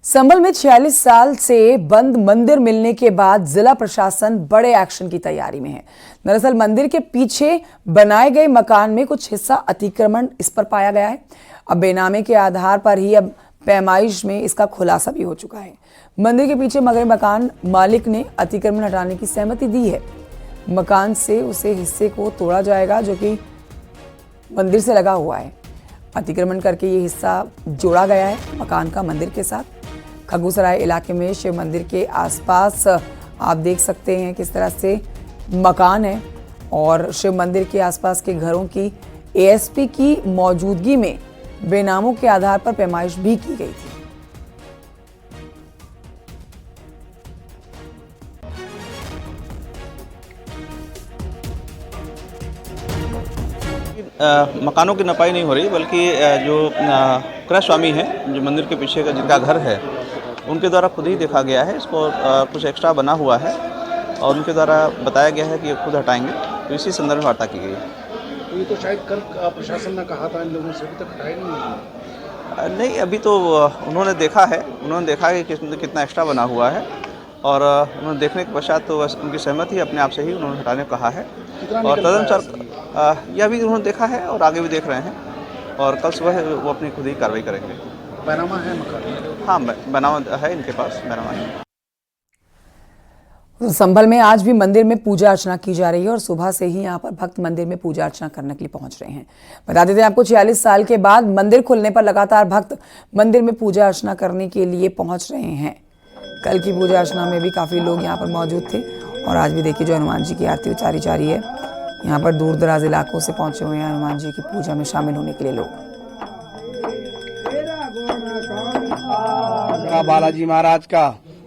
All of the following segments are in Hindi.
संभल में 46 साल से बंद मंदिर मिलने के बाद जिला प्रशासन बड़े एक्शन की तैयारी में है। दरअसल मंदिर के पीछे बनाए गए मकान में कुछ हिस्सा अतिक्रमण इस पर पाया गया है। अब बेनामे के आधार पर ही अब पैमाइश में इसका खुलासा भी हो चुका है। मंदिर के पीछे मगर मकान मालिक ने अतिक्रमण हटाने की सहमति दी है। मकान से उसे हिस्से को तोड़ा जाएगा जो कि मंदिर से लगा हुआ है। अतिक्रमण करके ये हिस्सा जोड़ा गया है मकान का मंदिर के साथ। खगुसराय इलाके में शिव मंदिर के आसपास आप देख सकते हैं किस तरह से मकान है और शिव मंदिर के आसपास के घरों की एएसपी की मौजूदगी में बेनामों के आधार पर पैमाइश भी की गई थी। मकानों की नपाई नहीं हो रही बल्कि जो क्रय स्वामी हैं, जो मंदिर के पीछे का जिनका घर है, उनके द्वारा खुद ही देखा गया है। इसको कुछ एक्स्ट्रा बना हुआ है और उनके द्वारा बताया गया है कि ये खुद हटाएंगे, तो इसी संदर्भ में वार्ता की गई है। तो ये तो शायद कल प्रशासन ने कहा था इन लोगों से, अभी तक हटाया नहीं, अभी तो उन्होंने देखा है कि कितना एक्स्ट्रा बना हुआ है और उन्होंने देखने के पश्चात तो उनकी सहमति अपने आप से ही उन्होंने हटाने को कहा है और तदनुसार यह भी उन्होंने देखा है और आगे भी देख रहे हैं और कल सुबह वो अपनी खुद ही कार्रवाई करेंगे। बैनामा है मकान? हाँ, बैनामा है इनके पास, बैनामा है। संभल में आज भी मंदिर में पूजा अर्चना की जा रही है और सुबह से ही यहाँ पर भक्त मंदिर में पूजा अर्चना करने के लिए पहुंच रहे हैं। बता देते हैं आपको 46 साल के बाद मंदिर खुलने पर लगातार भक्त मंदिर में पूजा अर्चना करने के लिए पहुंच रहे हैं। कल की पूजा अर्चना में भी काफी लोग यहाँ पर मौजूद थे और आज भी देखिए जो हनुमान जी की आरती उतारी जा रही है। यहाँ पर दूर दराज इलाकों से पहुंचे हुए हैं हनुमान जी की पूजा में शामिल होने के लिए लोग। बालाजी महाराज का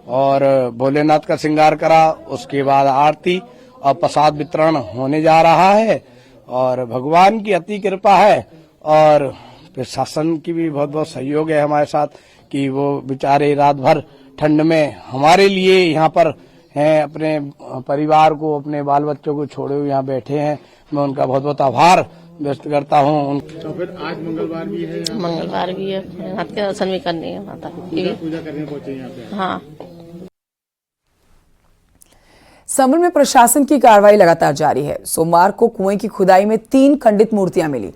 और भोलेनाथ का श्रृंगार करा, उसके बाद आरती और प्रसाद वितरण होने जा रहा है और भगवान की अति कृपा है और प्रशासन की भी बहुत बहुत सहयोग है हमारे साथ कि वो बेचारे रात भर ठंड में हमारे लिए यहाँ पर हैं, अपने परिवार को, अपने बाल बच्चों को छोड़े हुए यहाँ बैठे हैं। मैं उनका बहुत बहुत आभार व्यक्त करता हूँ। तो फिर आज मंगलवार भी है? मंगलवार भी है, हाथ के दर्शन भी करनी है, माता पूजा करने पहुंचे यहाँ पे। हाँ। संभल में प्रशासन की कार्रवाई लगातार जारी है। सोमवार को कुएं की खुदाई में 3 खंडित मूर्तियां मिली,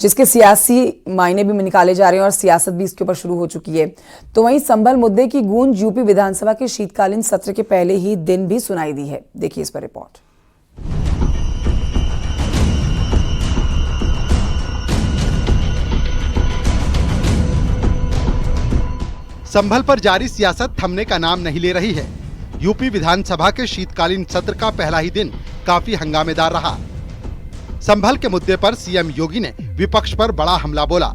जिसके सियासी मायने भी निकाले जा रहे हैं और सियासत भी इसके ऊपर शुरू हो चुकी है। तो वहीं संभल मुद्दे की गूंज यूपी विधानसभा के शीतकालीन सत्र के पहले ही दिन भी सुनाई दी है। देखिए इस पर रिपोर्ट। संभल पर जारी सियासत थमने का नाम नहीं ले रही है। यूपी विधानसभा के शीतकालीन सत्र का पहला ही दिन काफी हंगामेदार रहा। संभल के मुद्दे पर सीएम योगी ने विपक्ष पर बड़ा हमला बोला।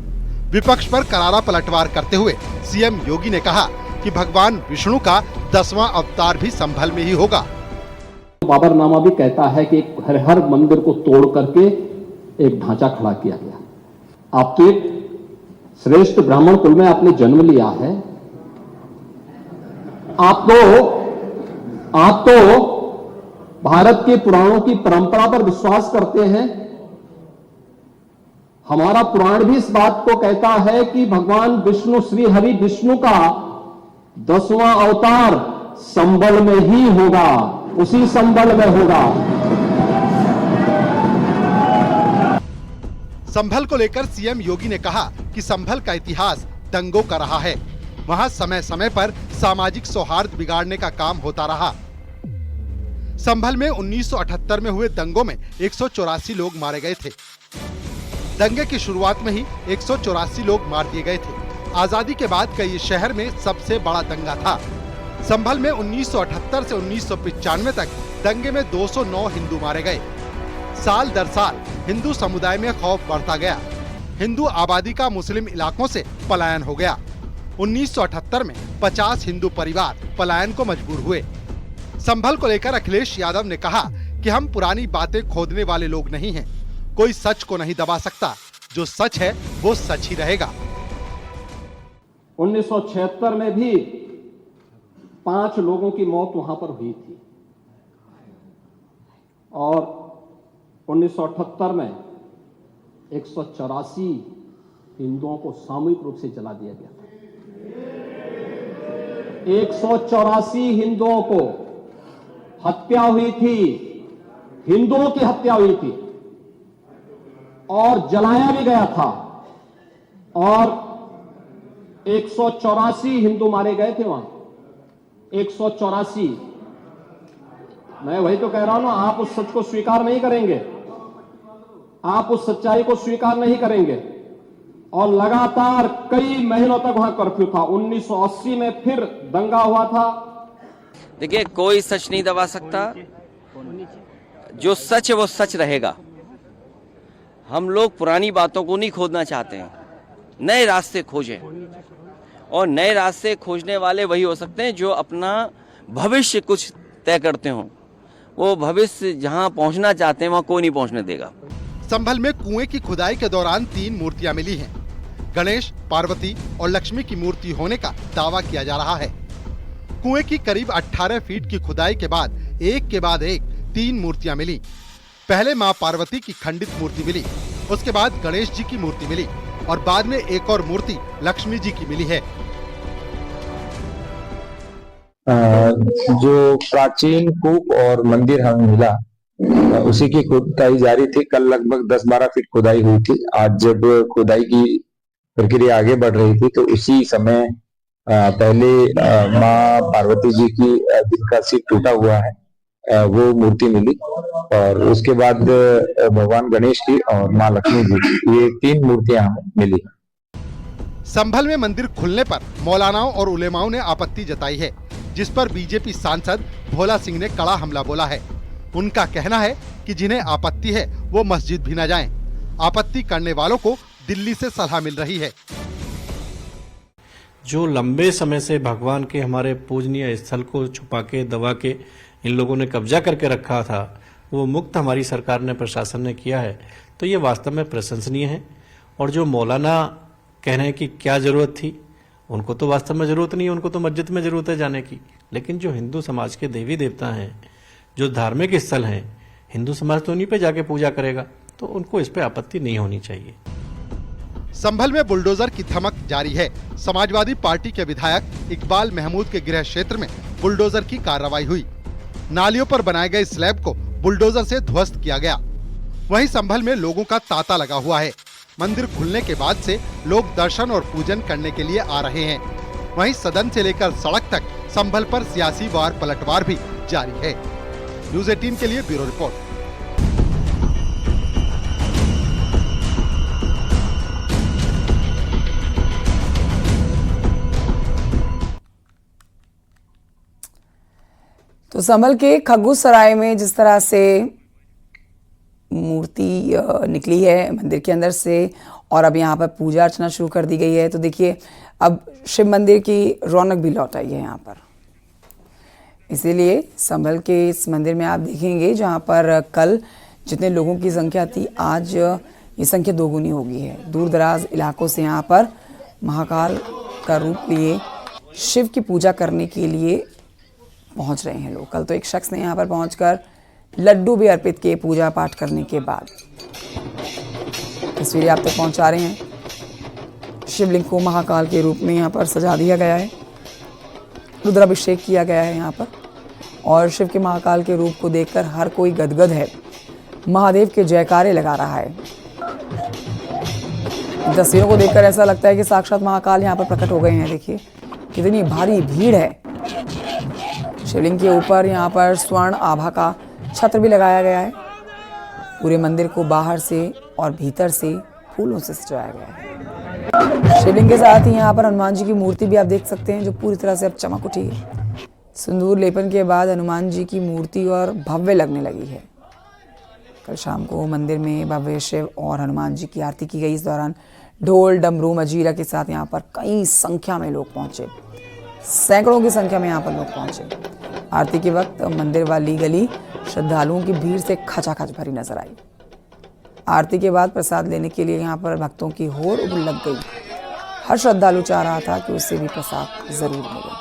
विपक्ष पर करारा पलटवार करते हुए सीएम योगी ने कहा कि भगवान विष्णु का 10वां अवतार भी संभल में ही होगा। बाबरनामा भी कहता है कि हर मंदिर को तोड़ करके एक ढांचा खड़ा किया गया। आप तो एक श्रेष्ठ ब्राह्मण कुल में आपने जन्म लिया है। आप तो भारत के पुराणों की परंपरा पर विश्वास करते हैं। हमारा पुराण भी इस बात को कहता है कि भगवान विष्णु, श्री हरि विष्णु का 10वां अवतार संभल में ही होगा, उसी संभल में होगा। संभल को लेकर सीएम योगी ने कहा कि संभल का इतिहास दंगों का रहा है। वहां समय समय पर सामाजिक सौहार्द बिगाड़ने का काम होता रहा। संभल में 1978 में हुए दंगों में 184 लोग मारे गए थे। दंगे की शुरुआत में ही 184 लोग मार दिए गए थे। आजादी के बाद का ये शहर में सबसे बड़ा दंगा था। संभल में 1978 से 1995 तक दंगे में 209 हिंदू मारे गए। साल दर साल हिंदू समुदाय में खौफ बढ़ता गया। हिंदू आबादी का मुस्लिम इलाकों से पलायन हो गया। 1978 में 50 हिंदू परिवार पलायन को मजबूर हुए। संभल को लेकर अखिलेश यादव ने कहा कि हम पुरानी बातें खोदने वाले लोग नहीं हैं। कोई सच को नहीं दबा सकता। जो सच है वो सच ही रहेगा। 1976 में भी 5 लोगों की मौत वहां पर हुई थी और 1978 में 184 हिंदुओं को सामूहिक रूप से जला दिया गया था। 184 हिंदुओं को हत्या हुई थी, हिंदुओं की हत्या हुई थी और जलाया भी गया था और 184 हिंदू मारे गए थे वहां। 184। मैं वही तो कह रहा हूं ना, आप उस सच को स्वीकार नहीं करेंगे, आप उस सच्चाई को स्वीकार नहीं करेंगे। और लगातार कई महीनों तक वहां कर्फ्यू था। 1980 में फिर दंगा हुआ था। देखिए, कोई सच नहीं दबा सकता, जो सच है वो सच रहेगा। हम लोग पुरानी बातों को नहीं खोदना चाहते हैं, नए रास्ते खोजें, और नए रास्ते खोजने वाले वही हो सकते हैं जो अपना भविष्य कुछ तय करते हों। वो भविष्य जहां पहुंचना चाहते हैं वहां कोई नहीं पहुंचने देगा। संभल में कुएं की खुदाई के दौरान 3 मूर्तियां मिली हैं। गणेश, पार्वती और लक्ष्मी की मूर्ति होने का दावा किया जा रहा है। कुएं की करीब 18 फीट की खुदाई के बाद एक के बाद एक 3 मूर्तियां मिली। पहले मां पार्वती की खंडित मूर्ति मिली, उसके बाद गणेश जी की मूर्ति मिली और बाद में एक और मूर्ति लक्ष्मी जी की मिली है। जो प्राचीन कूप और मंदिर हमें मिला, उसी की खुदाई जारी थी। कल लगभग 10-12 फीट खुदाई हुई थी। आज जब खुदाई की प्रक्रिया आगे बढ़ रही थी तो उसी समय पहले माँ पार्वती जी की जिनका सिर टूटा हुआ है वो मूर्ति मिली और उसके बाद भगवान गणेश की और माँ लक्ष्मी जी की, ये 3 मूर्तियां हमें मिली। संभल में मंदिर खुलने पर मौलानाओं और उलेमाओं ने आपत्ति जताई है, जिस पर बीजेपी सांसद भोला सिंह ने कड़ा हमला बोला है। उनका कहना है कि जिन्हें आपत्ति है वो मस्जिद भी न जाएं। आपत्ति करने वालों को दिल्ली से सलाह मिल रही है। जो लंबे समय से भगवान के हमारे पूजनीय स्थल को छुपा के दबा के इन लोगों ने कब्जा करके रखा था, वो मुक्त हमारी सरकार ने, प्रशासन ने किया है, तो ये वास्तव में प्रशंसनीय है। और जो मौलाना कह रहे हैं कि क्या जरूरत थी, उनको तो वास्तव में जरूरत नहीं है, उनको तो मस्जिद में जरूरत है जाने की। लेकिन जो हिंदू समाज के देवी देवता हैं, जो धार्मिक स्थल हैं, हिंदू समाज तो उन्हीं पे जाके पूजा करेगा, तो उनको इस पे आपत्ति नहीं होनी चाहिए। संभल में बुलडोजर की धमक जारी है। समाजवादी पार्टी के विधायक इकबाल महमूद के गृह क्षेत्र में बुलडोजर की कार्रवाई हुई। नालियों पर बनाए गए स्लैब को बुलडोजर से ध्वस्त किया गया। वहीं संभल में लोगों का तांता लगा हुआ है। मंदिर खुलने के बाद से लोग दर्शन और पूजन करने के लिए आ रहे हैं। वहीं सदन से लेकर सड़क तक संभल पर सियासी वार पलटवार भी जारी है। न्यूज़ 18 के लिए ब्यूरो रिपोर्ट। तो संभल के खग्गूसराय में जिस तरह से मूर्ति निकली है मंदिर के अंदर से और अब यहाँ पर पूजा अर्चना शुरू कर दी गई है, तो देखिए अब शिव मंदिर की रौनक भी लौट आई है यहाँ पर। इसीलिए संभल के इस मंदिर में आप देखेंगे जहाँ पर कल जितने लोगों की संख्या थी, आज ये संख्या दोगुनी हो गई है। दूर दराज इलाकों से यहाँ पर महाकाल का रूप लिए शिव की पूजा करने के लिए पहुँच रहे हैं लोग। कल तो एक शख्स ने यहाँ पर पहुँचकर लड्डू भी अर्पित किए पूजा पाठ करने के बाद। तस्वीरें आप तक पहुँचा रहे हैं। शिवलिंग को महाकाल के रूप में यहाँ पर सजा दिया गया है, रुद्राभिषेक किया गया है यहाँ पर, और शिव के महाकाल के रूप को देखकर हर कोई गदगद है, महादेव के जयकारे लगा रहा है। इन तस्वीरों को देखकर ऐसा लगता है कि साक्षात महाकाल यहाँ पर प्रकट हो गए हैं। देखिए कितनी भारी भीड़ है। शिवलिंग के ऊपर यहाँ पर स्वर्ण आभा का छत्र भी लगाया गया है। पूरे मंदिर को बाहर से और भीतर से फूलों से सजाया गया है। शिवलिंग के साथ ही यहाँ पर हनुमान जी की मूर्ति भी आप देख सकते हैं, जो पूरी तरह से अब चमक उठी है। सिंदूर लेपन के बाद हनुमान जी की मूर्ति और भव्य लगने लगी है। कल शाम को मंदिर में भव्य शिव और हनुमान जी की आरती की गई। इस दौरान ढोल डमरू मजीरा के साथ यहाँ पर कई संख्या में लोग पहुँचे, सैकड़ों की संख्या में यहाँ पर लोग पहुँचे। आरती के वक्त मंदिर वाली गली श्रद्धालुओं की भीड़ से खचाखच भरी नजर आई। आरती के बाद प्रसाद लेने के लिए यहाँ पर भक्तों की होड़ लग गई। हर श्रद्धालु चाह रहा था कि उससे भी प्रसाद जरूर मिले।